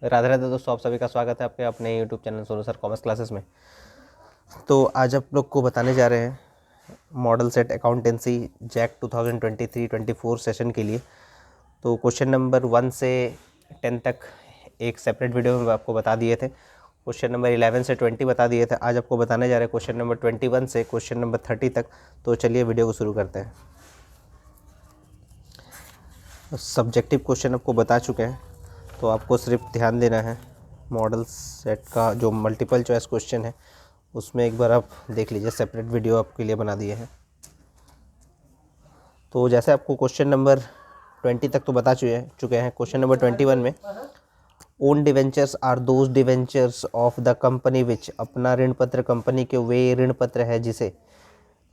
राधे राधे दोस्तों, आप सभी का स्वागत है आपके अपने YouTube channel Sonu sir commerce classes में। तो आज आप लोग को बताने जा रहे हैं model set accountancy JAC 2023-24 session के लिए। तो क्वेश्चन नंबर 1 से 10 तक एक सेपरेट वीडियो में आपको बता दिए थे। क्वेश्चन नंबर 11 से 20 बता दिए थे। आज आपको बताने जा रहे हैं क्वेश्चन नंबर 21 से क्वेश्चन नंबर 30 तक। तो चलिए वीडियो को शुरू करते हैं। सब्जेक्टिव क्वेश्चन आपको बता चुके हैं, तो आपको सिर्फ ध्यान देना है। मॉडल सेट का जो मल्टीपल चॉइस क्वेश्चन है उसमें एक बार आप देख लीजिए, सेपरेट वीडियो आपके लिए बना दिए हैं। तो जैसे आपको क्वेश्चन नंबर 20 तक तो बता चुके हैं। क्वेश्चन नंबर 21 में own debentures are those debentures of the company which, अपना ऋण पत्र कंपनी के वे ऋण पत्र है जिसे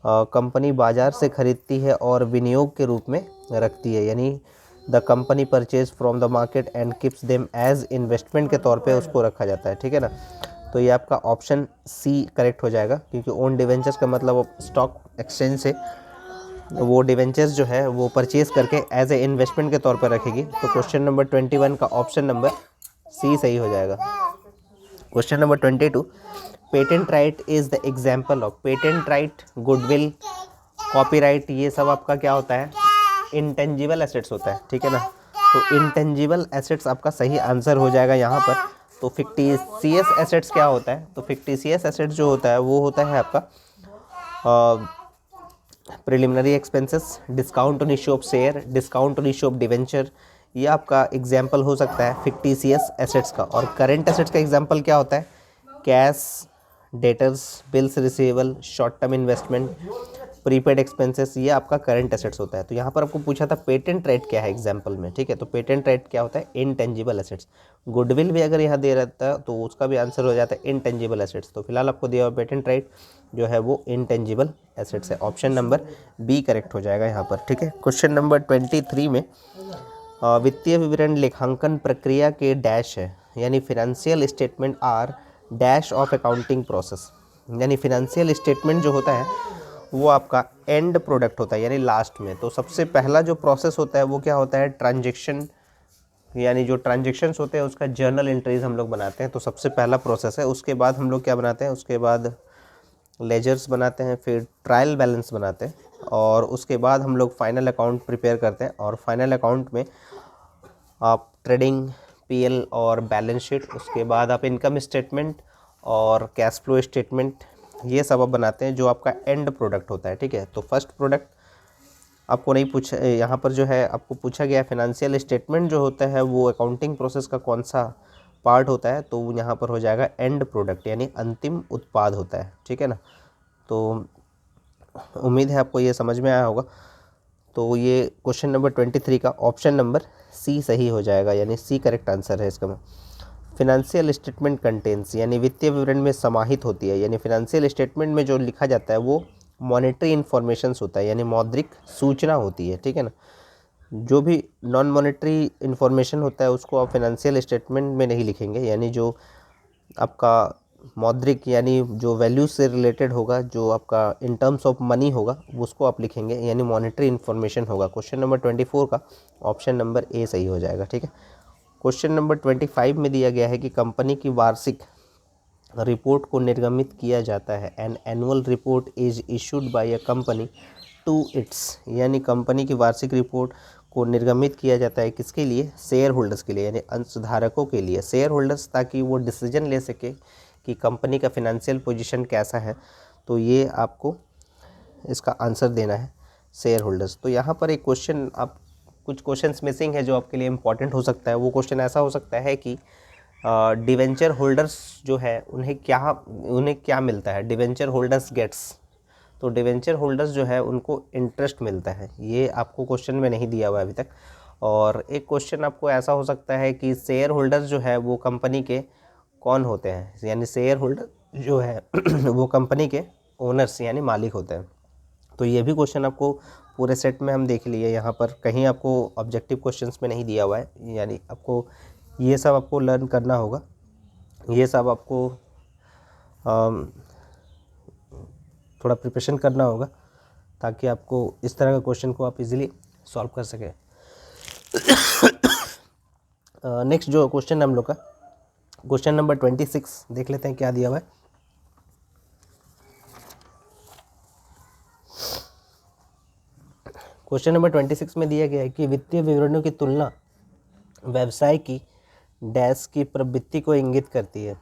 कंपनी बाजार से खरीदती है और विनियोग के रूप में रखती है, यानी the company purchase from the market and keeps them as investment के तौर पे उसको रखा जाता है। ठीक है ना। तो ये आपका ऑप्शन सी करेक्ट हो जाएगा, क्योंकि ओन डिवेंचर्स का मतलब स्टॉक एक्सचेंज से वो डिवेंचर्स जो है वो परचेज करके एज ए इन्वेस्टमेंट के तौर पर रखेगी। तो क्वेश्चन नंबर 21 का ऑप्शन नंबर सी सही हो जाएगा। Question number 22, patent right is the example of. Patent right, goodwill, copyright, ये सब आपका क्या होता है? इंटेंजिबल एसेट्स होता है। ठीक है ना। तो इंटेंजिबल एसेट्स आपका सही आंसर हो जाएगा यहाँ पर। तो फिक्टिशियस एसेट्स क्या होता है? तो फिक्टिशियस एसेट्स जो होता है वो होता है आपका preliminary expenses, discount on issue of share, discount on issue of debenture, ये आपका एग्जाम्पल हो सकता है फिक्टिशियस एसेट्स का। और करेंट एसेट्स का एग्जाम्पल क्या होता है? Cash, debtors, bills receivable, short term investment, prepaid expenses, ये आपका करंट एसेट्स होता है। तो यहाँ पर आपको पूछा था पेटेंट राइट क्या है एग्जाम्पल में। ठीक है। तो पेटेंट राइट क्या होता है? Intangible assets. गुडविल भी अगर यहाँ दे रहता है तो उसका भी आंसर हो जाता है इनटेंजिबल एसेट्स। तो फिलहाल आपको दिया हुआ पेटेंट राइट जो है वो इनटेंजिबल एसेट्स है। ऑप्शन नंबर बी करेक्ट हो जाएगा यहाँ पर। ठीक है। क्वेश्चन नंबर 23 में वित्तीय विवरण लेखांकन प्रक्रिया के डैश है, यानी financial statement are dash of accounting process. यानी फिनेंशियल स्टेटमेंट जो होता है वो आपका एंड प्रोडक्ट होता है, यानी लास्ट में। तो सबसे पहला जो प्रोसेस होता है वो क्या होता है? ट्रांजैक्शन, यानी जो ट्रांजैक्शंस होते हैं उसका जर्नल एंट्रीज हम लोग बनाते हैं। तो सबसे पहला प्रोसेस है। उसके बाद हम लोग क्या बनाते हैं? उसके बाद लेजर्स बनाते हैं, फिर ट्रायल बैलेंस बनाते हैं, और उसके बाद हम लोग फाइनल अकाउंट प्रिपेयर करते हैं। और फाइनल अकाउंट में आप ट्रेडिंग, पीएल और बैलेंस शीट, उसके बाद आप इनकम स्टेटमेंट और कैश फ्लो स्टेटमेंट, ये सब आप बनाते हैं जो आपका एंड प्रोडक्ट होता है। ठीक है। तो फर्स्ट प्रोडक्ट आपको नहीं पूछा, यहाँ पर जो है आपको पूछा गया फाइनेंशियल स्टेटमेंट जो होता है वो अकाउंटिंग प्रोसेस का कौन सा पार्ट होता है? तो यहाँ पर हो जाएगा एंड प्रोडक्ट, यानी अंतिम उत्पाद होता है। ठीक है ना। तो उम्मीद है आपको ये समझ में आया होगा। तो ये क्वेश्चन नंबर 23 का ऑप्शन नंबर सी सही हो जाएगा, यानी सी करेक्ट आंसर है इसका। फिनेंशियल स्टेटमेंट कंटेंस, यानी वित्तीय विवरण में समाहित होती है, यानी फिनेंशियल स्टेटमेंट में जो लिखा जाता है वो मॉनेटरी इन्फॉर्मेशंस होता है, यानी मौद्रिक सूचना होती है। ठीक है ना। जो भी नॉन मॉनेटरी इन्फॉर्मेशन होता है उसको आप फिनेंशियल स्टेटमेंट में नहीं लिखेंगे, यानी जो आपका मौद्रिक यानी जो वैल्यू से रिलेटेड होगा, जो आपका इन टर्म्स ऑफ मनी होगा उसको आप लिखेंगे, यानी मॉनेटरी इन्फॉर्मेशन होगा। क्वेश्चन नंबर 24 का ऑप्शन नंबर ए सही हो जाएगा। ठीक है। क्वेश्चन नंबर 25 में दिया गया है कि कंपनी की वार्षिक रिपोर्ट को निर्गमित किया जाता है। An annual report is issued by a company to its, यानी कंपनी की वार्षिक रिपोर्ट को निर्गमित किया जाता है किसके लिए? शेयर होल्डर्स के लिए, यानी अंशधारकों के लिए, शेयर होल्डर्स, ताकि वो डिसीजन ले सके कि कंपनी का फिनेंशियल पोजीशन कैसा है। तो ये आपको इसका आंसर देना है, शेयर होल्डर्स। तो यहाँ पर एक क्वेश्चन, आप कुछ क्वेश्चंस मिसिंग है जो आपके लिए इंपॉर्टेंट हो सकता है। वो क्वेश्चन ऐसा हो सकता है कि डिवेंचर होल्डर्स जो है उन्हें क्या मिलता है? डिवेंचर होल्डर्स गेट्स, तो डिवेंचर होल्डर्स जो है उनको इंटरेस्ट मिलता है। ये आपको क्वेश्चन में नहीं दिया हुआ है अभी तक। और एक क्वेश्चन आपको ऐसा हो सकता है कि शेयर होल्डर्स जो है वो कंपनी के कौन होते हैं? यानी शेयर होल्डर जो है वो कंपनी के ओनर्स यानी मालिक होते हैं। तो ये भी क्वेश्चन आपको पूरे सेट में हम देख लिए, यहाँ पर कहीं आपको ऑब्जेक्टिव क्वेश्चंस में नहीं दिया हुआ है, यानी आपको ये सब आपको लर्न करना होगा। ये सब आपको थोड़ा प्रिपरेशन करना होगा ताकि आपको इस तरह का क्वेश्चन को आप इजीली सॉल्व कर सकें। नेक्स्ट जो क्वेश्चन हम लोग का क्वेश्चन नंबर 26 देख लेते हैं क्या दिया हुआ है। क्वेश्चन नंबर 26 में दिया गया है कि वित्तीय विवरणों की तुलना व्यवसाय की डैश की प्रवृत्ति को इंगित करती है,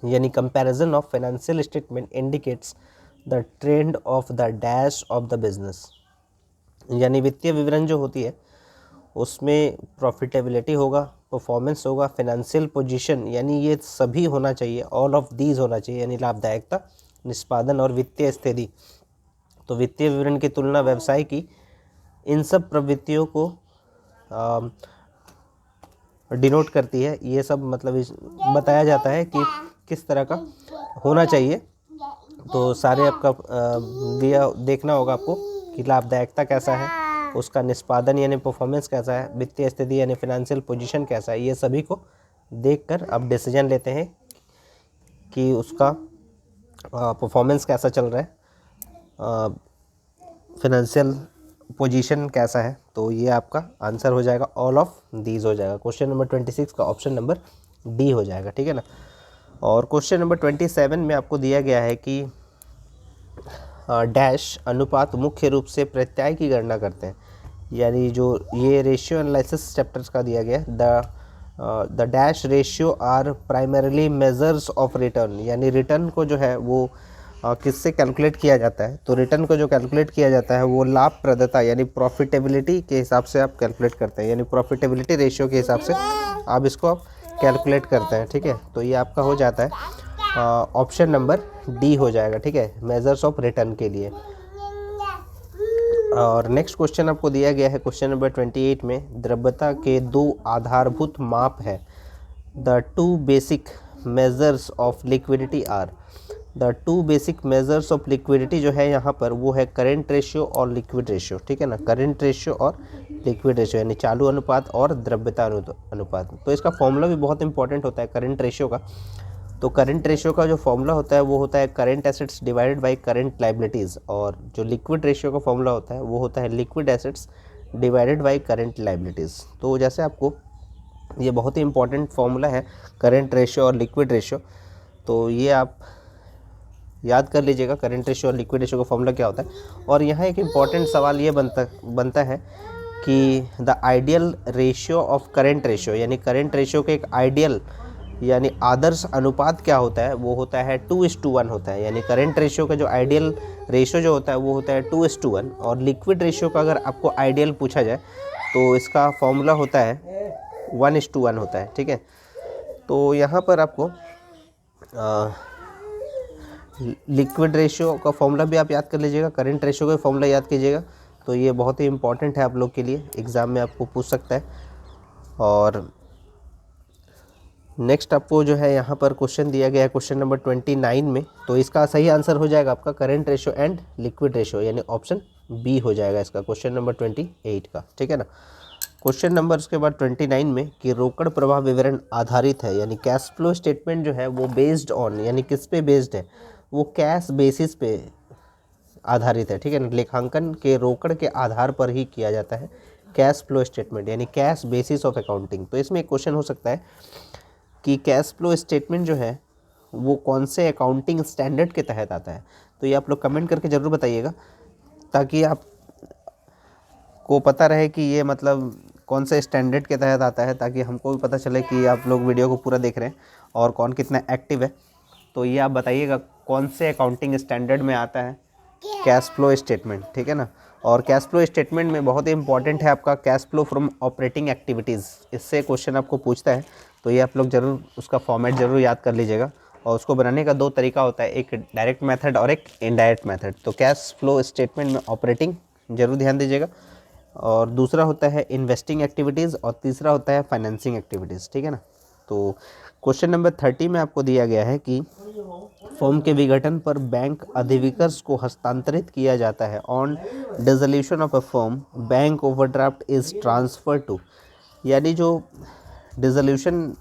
यानी comparison of financial statement indicates the trend of the dash of the business. यानी वित्तीय विवरण जो होती है उसमें प्रॉफिटेबिलिटी होगा, परफॉर्मेंस होगा, फाइनेंशियल पोजीशन, यानी ये सभी होना चाहिए, ऑल ऑफ दीज होना चाहिए, यानी लाभदायकता, निष्पादन और वित्तीय स्थिति। तो वित्तीय विवरण की तुलना व्यवसाय की इन सब प्रवृत्तियों को डिनोट करती है। ये सब मतलब बताया जाता है कि किस तरह का होना चाहिए। तो सारे आपका दिया देखना होगा आपको कि लाभदायकता कैसा है, उसका निष्पादन यानी परफॉर्मेंस कैसा है, वित्तीय स्थिति यानी फाइनेंशियल पोजीशन कैसा है। ये सभी को देखकर अब डिसीजन लेते हैं कि उसका परफॉर्मेंस कैसा चल रहा है, फाइनेंशियल पोजीशन कैसा है। तो ये आपका आंसर हो जाएगा ऑल ऑफ दीज हो जाएगा। क्वेश्चन नंबर 26 का ऑप्शन नंबर डी हो जाएगा, ठीक है ना। और क्वेश्चन नंबर 27 में आपको दिया गया है कि डैश अनुपात मुख्य रूप से प्रत्यय की गणना करते हैं, यानी जो ये रेशियो एनालिसिस चैप्टर्स का दिया गया है। The dash ratio are primarily measures of return, यानी रिटर्न को जो है वो किससे कैलकुलेट किया जाता है। तो रिटर्न को जो कैलकुलेट किया जाता है वो लाभप्रदता यानी प्रॉफिटेबिलिटी के हिसाब से आप कैलकुलेट करते हैं, यानी प्रॉफिटेबिलिटी रेशियो के हिसाब से आप इसको कैलकुलेट करते हैं, ठीक है। तो ये आपका हो जाता है ऑप्शन नंबर डी हो जाएगा, ठीक है, मेजर्स ऑफ रिटर्न के लिए। और नेक्स्ट क्वेश्चन आपको दिया गया है क्वेश्चन नंबर 28 में, द्रव्यता के दो आधारभूत माप है। The two basic measures of liquidity are. The two basic measures of liquidity जो है यहाँ पर वो है करेंट रेशियो और लिक्विड रेशियो, ठीक है ना। करेंट रेशियो और लिक्विड रेशियो यानी चालू अनुपात और द्रव्यता अनुपात। तो इसका फॉर्मूला भी बहुत इंपॉर्टेंट होता है करेंट रेशियो का। तो करेंट रेशियो का जो फॉर्मूला होता है वो होता है current assets divided by current liabilities, और जो लिक्विड रेशियो का फॉर्मूला होता है वो होता है liquid assets divided by current liabilities. तो जैसे आपको ये बहुत ही इंपॉर्टेंट फॉर्मूला है करेंट रेशियो और लिक्विड रेशियो, तो ये आप याद कर लीजिएगा करेंट रेशियो और लिक्विड रेशियो का फॉर्मूला क्या होता है। और यहाँ एक इम्पॉर्टेंट सवाल ये बनता है कि the ideal ratio of current ratio, यानी करेंट रेशियो के एक आइडियल यानी आदर्श अनुपात क्या होता है, वो होता है 2:1 होता है। यानी करेंट रेशियो का जो आइडियल रेशियो जो होता है वो होता है 2:1। और लिक्विड रेशियो का अगर आपको आइडियल पूछा जाए तो इसका फॉर्मूला होता है 1:1 होता है, ठीक है। तो यहाँ पर आपको लिक्विड रेशियो का फॉर्मूला भी आप याद कर लीजिएगा, करेंट रेशियो का फॉर्मूला याद कीजिएगा। तो ये बहुत ही इंपॉर्टेंट है आप लोग के लिए, एग्ज़ाम में आपको पूछ सकता है। और नेक्स्ट आपको जो है यहाँ पर क्वेश्चन दिया गया है क्वेश्चन नंबर 29 में, तो इसका सही आंसर हो जाएगा आपका current ratio and liquid ratio, यानी ऑप्शन बी हो जाएगा इसका क्वेश्चन नंबर 28 का, ठीक है ना। क्वेश्चन नंबर उसके बाद 29 में कि रोकड़ प्रवाह विवरण आधारित है, यानी कैश फ्लो स्टेटमेंट जो है वो बेस्ड ऑन, यानी किस पे बेस्ड है, वो कैश बेसिस पे आधारित है, ठीक है ना। लेखांकन के रोकड़ के आधार पर ही किया जाता है कैश फ्लो स्टेटमेंट, यानी कैश बेसिस ऑफ अकाउंटिंग। तो इसमें एक क्वेश्चन हो सकता है कि कैश फ्लो स्टेटमेंट जो है वो कौन से अकाउंटिंग स्टैंडर्ड के तहत आता है। तो ये आप लोग कमेंट करके ज़रूर बताइएगा ताकि आप को पता रहे कि ये मतलब कौन से स्टैंडर्ड के तहत आता है, ताकि हमको भी पता चले कि आप लोग वीडियो को पूरा देख रहे हैं और कौन कितना एक्टिव है। तो ये आप बताइएगा कौन से अकाउंटिंग स्टैंडर्ड में आता है कैश फ्लो स्टेटमेंट, ठीक है ना। और कैश फ्लो स्टेटमेंट में बहुत ही इंपॉर्टेंट है आपका cash flow from operating activities, इससे क्वेश्चन आपको पूछता है। तो ये आप लोग ज़रूर उसका फॉर्मेट ज़रूर याद कर लीजिएगा। और उसको बनाने का दो तरीका होता है, एक डायरेक्ट मेथड और एक इनडायरेक्ट मेथड। तो कैश फ्लो स्टेटमेंट में ऑपरेटिंग ज़रूर ध्यान दीजिएगा, और दूसरा होता है इन्वेस्टिंग एक्टिविटीज़, और तीसरा होता है फाइनेंसिंग एक्टिविटीज़, ठीक है ना। तो क्वेश्चन नंबर 30 में आपको दिया गया है कि फर्म के विघटन पर बैंक अधिविकर्ष को हस्तांतरित किया जाता है। On dissolution of a firm bank overdraft is transfer to, यानी जो डिसोल्यूशन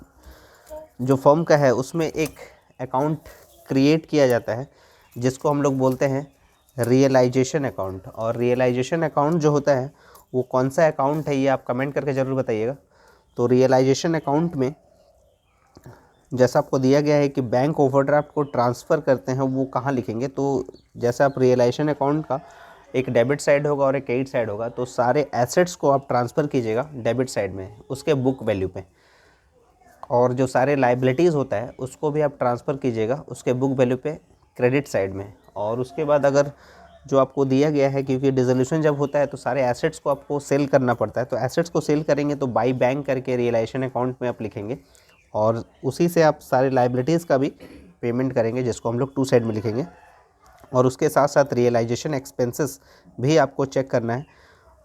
जो फर्म का है उसमें एक अकाउंट क्रिएट किया जाता है जिसको हम लोग बोलते हैं रियलाइजेशन अकाउंट। और रियलाइजेशन अकाउंट जो होता है वो कौन सा अकाउंट है ये आप कमेंट करके ज़रूर बताइएगा। तो रियलाइजेशन अकाउंट में जैसा आपको दिया गया है कि बैंक ओवरड्राफ्ट को ट्रांसफ़र करते हैं वो कहाँ लिखेंगे, तो जैसे आप रियलाइजेशन अकाउंट का एक डेबिट साइड होगा और एक क्रेडिट साइड होगा, तो सारे एसेट्स को आप ट्रांसफ़र कीजिएगा डेबिट साइड में उसके बुक वैल्यू पे, और जो सारे लाइबिलिटीज़ होता है उसको भी आप ट्रांसफ़र कीजिएगा उसके बुक वैल्यू पे क्रेडिट साइड में। और उसके बाद अगर जो आपको दिया गया है, क्योंकि डिसोल्यूशन जब होता है तो सारे एसेट्स को आपको सेल करना पड़ता है, तो एसेट्स को सेल करेंगे तो बाई बैंक करके रियलाइजेशन अकाउंट में आप लिखेंगे और उसी से आप सारे लाइबिलिटीज़ का भी पेमेंट करेंगे जिसको हम लोग टू साइड में लिखेंगे। और उसके साथ साथ रियलाइजेशन एक्सपेंसेस भी आपको चेक करना है,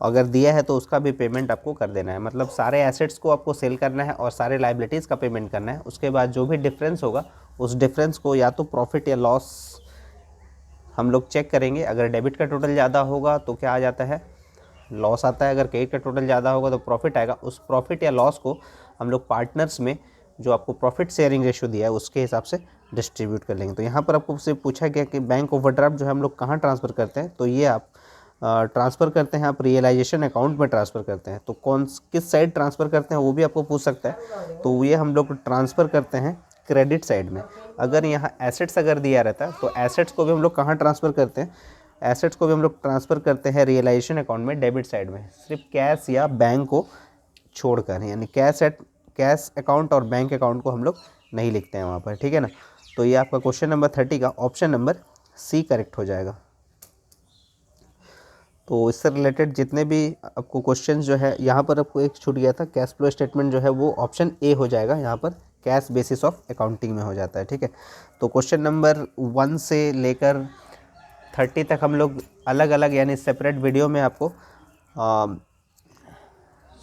अगर दिया है तो उसका भी पेमेंट आपको कर देना है। मतलब सारे एसेट्स को आपको सेल करना है और सारे लाइबिलिटीज़ का पेमेंट करना है। उसके बाद जो भी डिफरेंस होगा उस डिफरेंस को या तो प्रॉफिट या लॉस हम लोग चेक करेंगे। अगर डेबिट का टोटल ज़्यादा होगा तो क्या आ जाता है, लॉस आता है। अगर क्रेडिट का टोटल ज़्यादा होगा तो प्रॉफिट आएगा। उस प्रॉफिट या लॉस को हम लोग पार्टनर्स में जो आपको प्रॉफिट शेयरिंग रेशियो दिया है उसके हिसाब से डिस्ट्रीब्यूट कर लेंगे। तो यहाँ पर आपको से पूछा गया कि बैंक ओवरड्राफ्ट जो है हम लोग कहाँ ट्रांसफ़र करते हैं, तो ये आप ट्रांसफ़र करते हैं, आप रियलाइजेशन अकाउंट में ट्रांसफ़र करते हैं। तो किस साइड ट्रांसफ़र करते हैं वो भी आपको पूछ सकता है। तो ये हम लोग ट्रांसफ़र करते हैं क्रेडिट साइड में। अगर यहाँ एसेट्स अगर दिया रहता है तो एसेट्स को भी हम लोग कहाँ ट्रांसफ़र करते हैं, एसेट्स को भी हम लोग ट्रांसफ़र करते हैं रियलाइजेशन अकाउंट में डेबिट साइड में, सिर्फ कैश या बैंक को छोड़कर, यानी कैश अकाउंट और बैंक अकाउंट को हम लोग नहीं लिखते हैं वहाँ पर, ठीक है ना। तो ये आपका क्वेश्चन नंबर 30 का ऑप्शन नंबर सी करेक्ट हो जाएगा। तो इससे रिलेटेड जितने भी आपको क्वेश्चन जो है यहाँ पर आपको एक छूट गया था, कैश फ्लो स्टेटमेंट जो है वो ऑप्शन ए हो जाएगा, यहाँ पर कैश बेसिस ऑफ अकाउंटिंग में हो जाता है, ठीक है। तो क्वेश्चन नंबर 1 से लेकर 30 तक हम लोग अलग अलग यानी सेपरेट वीडियो में आपको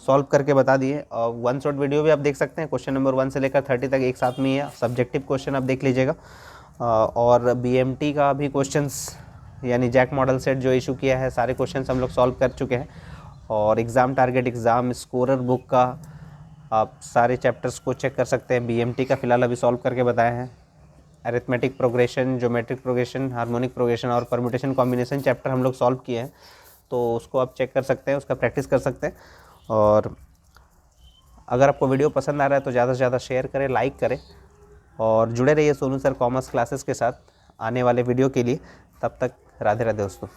सॉल्व करके बता दिए। और वन शॉट वीडियो भी आप देख सकते हैं, क्वेश्चन नंबर 1 से लेकर 30 तक एक साथ में ही है। सब्जेक्टिव क्वेश्चन आप देख लीजिएगा। और BMT का भी क्वेश्चंस यानी जैक मॉडल सेट जो इशू किया है सारे क्वेश्चंस हम लोग सॉल्व कर चुके हैं। और exam target exam scorer book का आप सारे चैप्टर्स को चेक कर सकते हैं। BMT का फ़िलहाल अभी सॉल्व करके बताए हैं। Arithmetic progression, geometric progression, harmonic progression और परम्यूटेशन कॉम्बिनेशन चैप्टर हम लोग सॉल्व किए हैं, तो उसको आप चेक कर सकते हैं, उसका प्रैक्टिस कर सकते हैं। और अगर आपको वीडियो पसंद आ रहा है तो ज़्यादा से ज़्यादा शेयर करें, लाइक करें और जुड़े रहिए सोनू सर कॉमर्स क्लासेस के साथ आने वाले वीडियो के लिए। तब तक राधे राधे दोस्तों।